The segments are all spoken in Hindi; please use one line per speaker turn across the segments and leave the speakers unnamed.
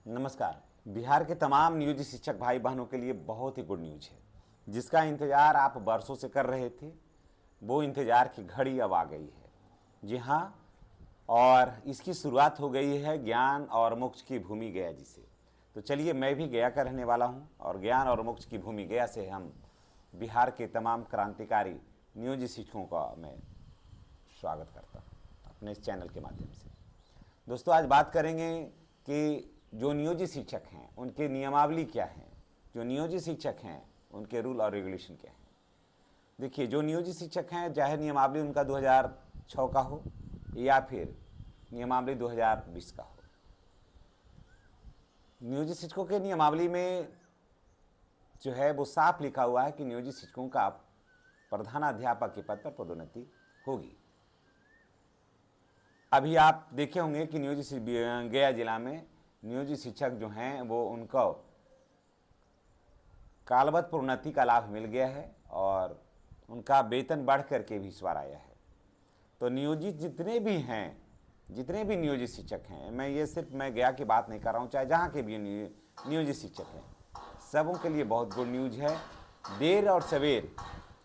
नमस्कार। बिहार के तमाम नियोजित शिक्षक भाई बहनों के लिए बहुत ही गुड न्यूज है, जिसका इंतज़ार आप बरसों से कर रहे थे। वो इंतज़ार की घड़ी अब आ गई है। जी हाँ, और इसकी शुरुआत हो गई है ज्ञान और मोक्ष की भूमि गया जी से। तो चलिए, मैं भी गया का रहने वाला हूँ और ज्ञान और मोक्ष की भूमि गया से हम बिहार के तमाम क्रांतिकारी नियोजित शिक्षकों का मैं स्वागत करता हूँ अपने इस चैनल के माध्यम से। दोस्तों, आज बात करेंगे कि जो नियोजित शिक्षक हैं उनके नियमावली क्या हैं, जो नियोजित शिक्षक हैं उनके रूल और रेगुलेशन क्या हैं। देखिए, जो नियोजित शिक्षक हैं, चाहे नियमावली उनका 2006 का हो या फिर नियमावली 2020 का हो, नियोजित शिक्षकों के नियमावली में जो है वो साफ लिखा हुआ है कि नियोजित शिक्षकों का प्रधानाध्यापक के पद पर पदोन्नति होगी। अभी आप देखे होंगे कि गया जिला में नियोजित शिक्षक जो हैं वो उनको कालबद्ध प्रोन्नति का लाभ मिल गया है और उनका वेतन बढ़ करके भी इस बार आया है। तो नियोजित जितने भी नियोजित शिक्षक हैं, मैं गया की बात नहीं कर रहा हूँ, चाहे जहाँ के भी नियोजित शिक्षक हैं, सबों के लिए बहुत गुड न्यूज है। देर और सवेर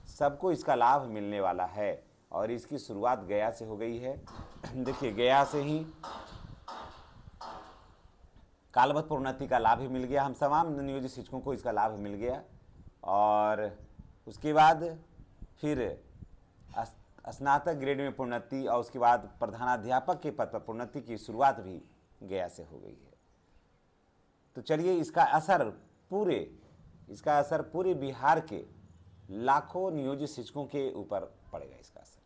सबको इसका लाभ मिलने वाला है और इसकी शुरुआत गया से हो गई है। देखिए, गया से ही कालबद्ध प्रोन्नति का लाभ ही मिल गया, हम तमाम नियोजित शिक्षकों को इसका लाभ मिल गया। और उसके बाद फिर स्नातक ग्रेड में प्रोन्नति और उसके बाद प्रधानाध्यापक के पद पर प्रोन्नति की शुरुआत भी गया से हो गई है। तो चलिए, इसका असर पूरे बिहार के लाखों नियोजित शिक्षकों के ऊपर पड़ेगा इसका असर।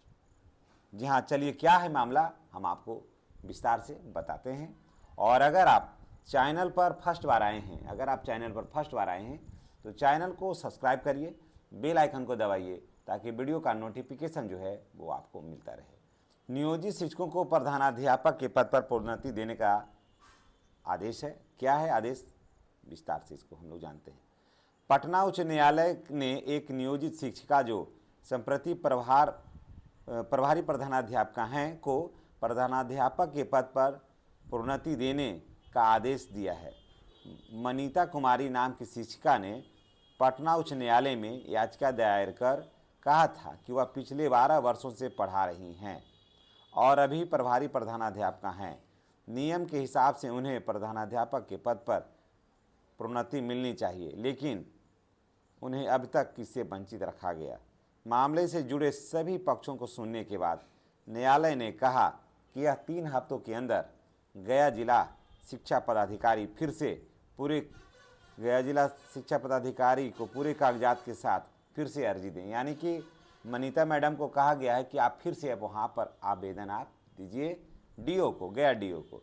जी हाँ, चलिए, क्या है मामला हम आपको विस्तार से बताते हैं। और अगर आप चैनल पर फर्स्ट बार आए हैं, तो चैनल को सब्सक्राइब करिए, बेल आइकन को दबाइए ताकि वीडियो का नोटिफिकेशन जो है वो आपको मिलता रहे। नियोजित शिक्षकों को प्रधानाध्यापक के पद पर प्रोन्नति देने का आदेश है। क्या है आदेश, विस्तार से इसको हम लोग जानते हैं। पटना उच्च न्यायालय ने एक नियोजित शिक्षिका जो संप्रति प्रभारी प्रधानाध्यापक हैं को प्रधानाध्यापक के पद पर प्रोन्नति देने का आदेश दिया है। मनीता कुमारी नाम की शिक्षिका ने पटना उच्च न्यायालय में याचिका दायर कर कहा था कि वह पिछले 12 वर्षों से पढ़ा रही हैं और अभी प्रभारी प्रधानाध्यापक हैं। नियम के हिसाब से उन्हें प्रधानाध्यापक के पद पर प्रोन्नति मिलनी चाहिए, लेकिन उन्हें अब तक इससे वंचित रखा गया। मामले से जुड़े सभी पक्षों को सुनने के बाद न्यायालय ने कहा कि यह 3 हफ्तों के अंदर गया जिला शिक्षा पदाधिकारी को पूरे कागजात के साथ फिर से अर्जी दें। यानी कि मनीता मैडम को कहा गया है कि आप फिर से अब वहाँ पर आवेदन आप दीजिए गया डीओ को।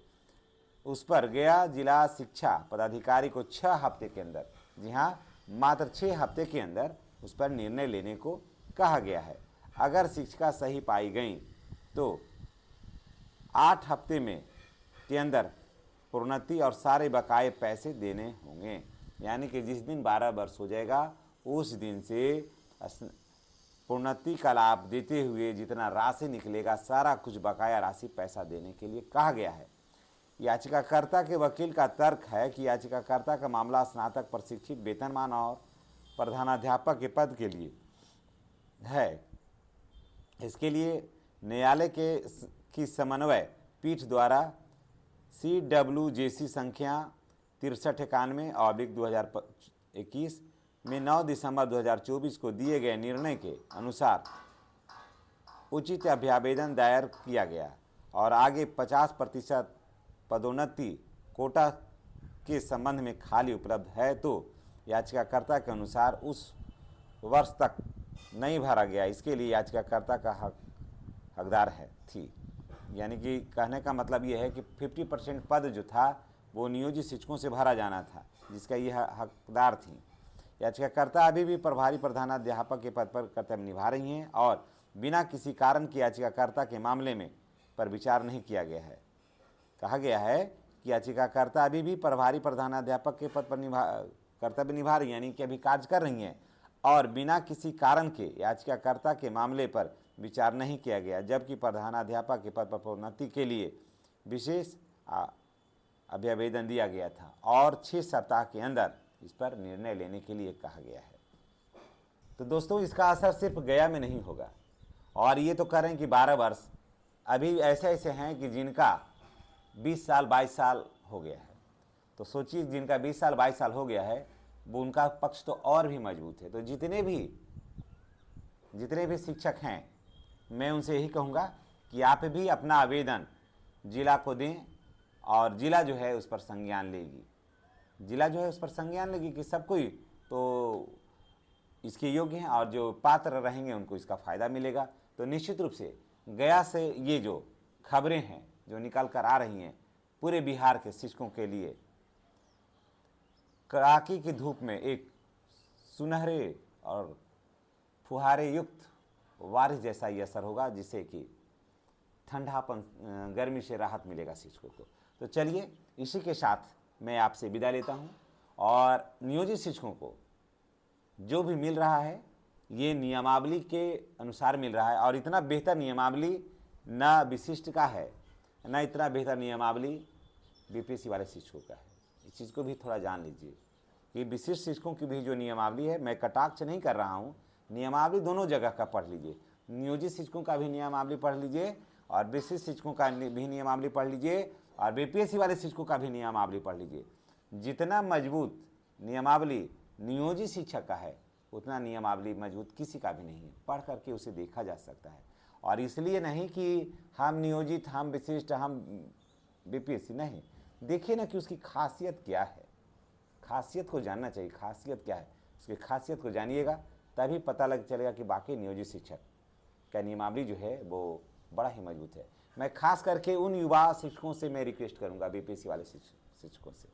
उस पर गया जिला शिक्षा पदाधिकारी को 6 हफ्ते के अंदर, जी हाँ, मात्र 6 हफ्ते के अंदर उस पर निर्णय लेने को कहा गया है। अगर शिक्षिका सही पाई गई तो 8 हफ्ते के अंदर प्रोन्नति और सारे बकाए पैसे देने होंगे। यानी कि जिस दिन 12 वर्ष हो जाएगा उस दिन से प्रोन्नति का लाभ देते हुए जितना राशि निकलेगा सारा कुछ बकाया राशि पैसा देने के लिए कहा गया है। याचिकाकर्ता के वकील का तर्क है कि याचिकाकर्ता का मामला स्नातक प्रशिक्षित वेतनमान और प्रधानाध्यापक के पद के लिए है। इसके लिए न्यायालय की समन्वय पीठ द्वारा CWJC संख्या 6391/2021 में 9 दिसंबर 2024 को दिए गए निर्णय के अनुसार उचित अभ्यावेदन दायर किया गया और आगे 50% पदोन्नति कोटा के संबंध में खाली उपलब्ध है, तो याचिकाकर्ता के अनुसार उस वर्ष तक नहीं भरा गया, इसके लिए याचिकाकर्ता का हकदार थी। यानी कि कहने का मतलब ये है कि 50% पद जो था वो नियोजित शिक्षकों से भरा जाना था, जिसका यह हकदार थी। याचिकाकर्ता अभी भी प्रभारी प्रधानाध्यापक के पद पर कर्तव्य निभा रही हैं और बिना किसी कारण की याचिकाकर्ता के मामले में पर विचार नहीं किया गया है। कहा गया है कि याचिकाकर्ता अभी भी प्रभारी प्रधानाध्यापक के पद पर कर्तव्य निभा रही, यानी कि अभी कार्य कर रही हैं और बिना किसी कारण के याचिकाकर्ता के मामले पर विचार नहीं किया गया, जबकि प्रधानाध्यापक के पद पर प्रोन्नति के लिए विशेष अभी आवेदन दिया गया था और 6 सप्ताह के अंदर इस पर निर्णय लेने के लिए कहा गया है। तो दोस्तों, इसका असर सिर्फ गया में नहीं होगा। और ये तो करें कि 12 वर्ष, अभी ऐसे ऐसे हैं कि जिनका 20 साल 22 साल हो गया है। तो सोचिए, जिनका 20 साल 22 साल हो गया है वो, उनका पक्ष तो और भी मजबूत है। तो जितने भी शिक्षक हैं, मैं उनसे यही कहूँगा कि आप भी अपना आवेदन जिला को दें और जिला जो है उस पर संज्ञान लेगी। जिला जो है उस पर संज्ञान लेगी कि सब कोई तो इसके योग्य हैं और जो पात्र रहेंगे उनको इसका फ़ायदा मिलेगा। तो निश्चित रूप से गया से ये जो खबरें हैं जो निकल कर आ रही हैं पूरे बिहार के शिक्षकों के लिए, कड़ाके की धूप में एक सुनहरे और फुहारे युक्त बारिश जैसा ये असर होगा, जिससे कि ठंडापन, गर्मी से राहत मिलेगा शिक्षकों को। तो चलिए, इसी के साथ मैं आपसे विदा लेता हूं। और नियोजित शिक्षकों को जो भी मिल रहा है ये नियमावली के अनुसार मिल रहा है। और इतना बेहतर नियमावली न विशिष्ट का है, न इतना बेहतर नियमावली बीपीएससी वाले शिक्षकों का है। इस चीज़ को भी थोड़ा जान लीजिए कि विशिष्ट शिक्षकों की भी जो नियमावली है, मैं कटाक्ष नहीं कर रहा हूँ, नियमावली दोनों जगह का पढ़ लीजिए। नियोजित शिक्षकों का भी नियमावली पढ़ लीजिए और विशिष्ट शिक्षकों का भी नियमावली पढ़ लीजिए और बीपीएससी वाले शिक्षकों का भी नियमावली पढ़ लीजिए। जितना मजबूत नियमावली नियोजित शिक्षक का है, उतना नियमावली मजबूत किसी का भी नहीं है। पढ़ करके उसे देखा जा सकता है। और इसलिए नहीं कि हम नियोजित, हम विशिष्ट, हम बीपीएससी, नहीं। देखिए ना कि उसकी खासियत क्या है, खासियत को जानना चाहिए। खासियत क्या है, उसकी खासियत को जानिएगा, तभी पता लग चलेगा कि बाकी नियोजित शिक्षक का नियमावली जो है वो बड़ा ही मजबूत है। मैं खास करके उन युवा शिक्षकों से मैं रिक्वेस्ट करूंगा, बीपीएससी वाले शिक्षकों से,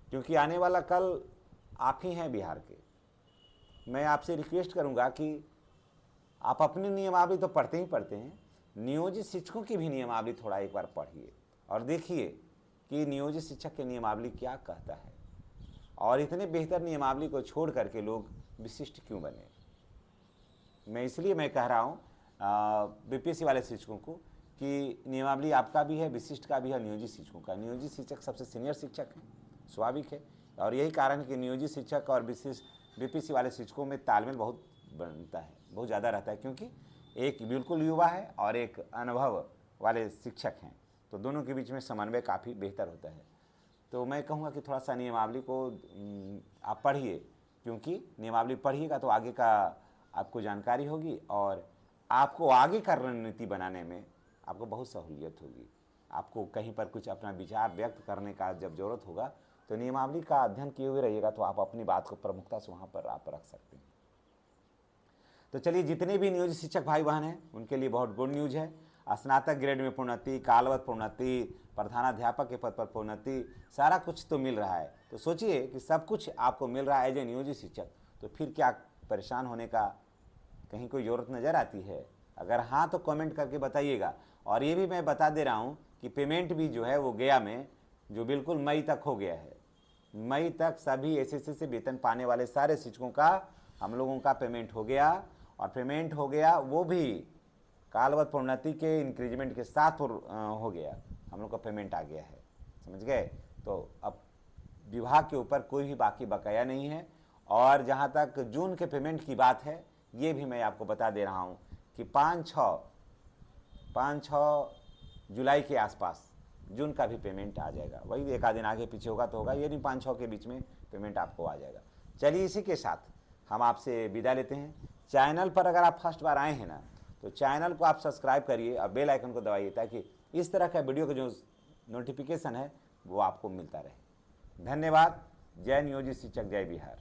क्योंकि आने वाला कल आप ही हैं बिहार के। मैं आपसे रिक्वेस्ट करूंगा कि आप अपनी नियमावली तो पढ़ते ही पढ़ते हैं, नियोजित शिक्षकों की भी नियमावली थोड़ा एक बार पढ़िए और देखिए कि नियोजित शिक्षक की नियमावली क्या कहता है और इतने बेहतर नियमावली को छोड़ करके लोग विशिष्ट क्यों बने। मैं कह रहा हूँ बीपीएससी वाले शिक्षकों को कि नियमावली आपका भी है, विशिष्ट का भी है, नियोजित शिक्षकों का। नियोजित शिक्षक सबसे सीनियर शिक्षक है, स्वाभाविक है। और यही कारण है कि नियोजित शिक्षक और विशिष्ट बीपीएससी वाले शिक्षकों में तालमेल बहुत बनता है, बहुत ज़्यादा रहता है, क्योंकि एक बिल्कुल युवा है और एक अनुभव वाले शिक्षक हैं। तो दोनों के बीच में समन्वय काफ़ी बेहतर होता है। तो मैं कहूँगा कि थोड़ा सा नियमावली को आप पढ़िए, क्योंकि नियमावली पढ़िएगा तो आगे का आपको जानकारी होगी और आपको आगे का रणनीति बनाने में आपको बहुत सहूलियत होगी। आपको कहीं पर कुछ अपना विचार व्यक्त करने का जब ज़रूरत होगा तो नियमावली का अध्ययन किए हुए रहिएगा, तो आप अपनी बात को प्रमुखता से वहाँ पर आप रख सकते हैं। तो चलिए, जितने भी नियोजित शिक्षक भाई बहन हैं उनके लिए बहुत गुड न्यूज़ है। स्नातक ग्रेड में प्रोन्नति, कालवत प्रोन्नति, प्रधानाध्यापक के पद पर प्रोन्नति, सारा कुछ तो मिल रहा है। तो सोचिए कि सब कुछ आपको मिल रहा है एज ए नियोजित शिक्षक, तो फिर क्या परेशान होने का कहीं कोई ज़रूरत नज़र आती है? अगर हाँ तो कमेंट करके बताइएगा। और ये भी मैं बता दे रहा हूँ कि पेमेंट भी जो है वो गया में जो बिल्कुल मई तक हो गया है। मई तक सभी एसएससी से वेतन पाने वाले सारे शिक्षकों का, हम लोगों का पेमेंट हो गया। और पेमेंट हो गया वो भी कालवत प्रोन्नति के इंक्रीजमेंट के साथ हो गया, हम लोग का पेमेंट आ गया है, समझ गए। तो अब विभाग के ऊपर कोई भी बाकी बकाया नहीं है। और जहाँ तक जून के पेमेंट की बात है, ये भी मैं आपको बता दे रहा हूँ कि 5-6 जुलाई के आसपास जून का भी पेमेंट आ जाएगा। वही एक आध दिन आगे पीछे होगा तो होगा, ये नहीं 5-6 के बीच में पेमेंट आपको आ जाएगा। चलिए, इसी के साथ हम आपसे विदा लेते हैं। चैनल पर अगर आप फर्स्ट बार आए हैं ना, तो चैनल को आप सब्सक्राइब करिए और बेल आइकन को दबाइए, ताकि इस तरह का वीडियो का जो नोटिफिकेशन है वो आपको मिलता रहे। धन्यवाद। जय नियोजित शिक्षक, जय बिहार।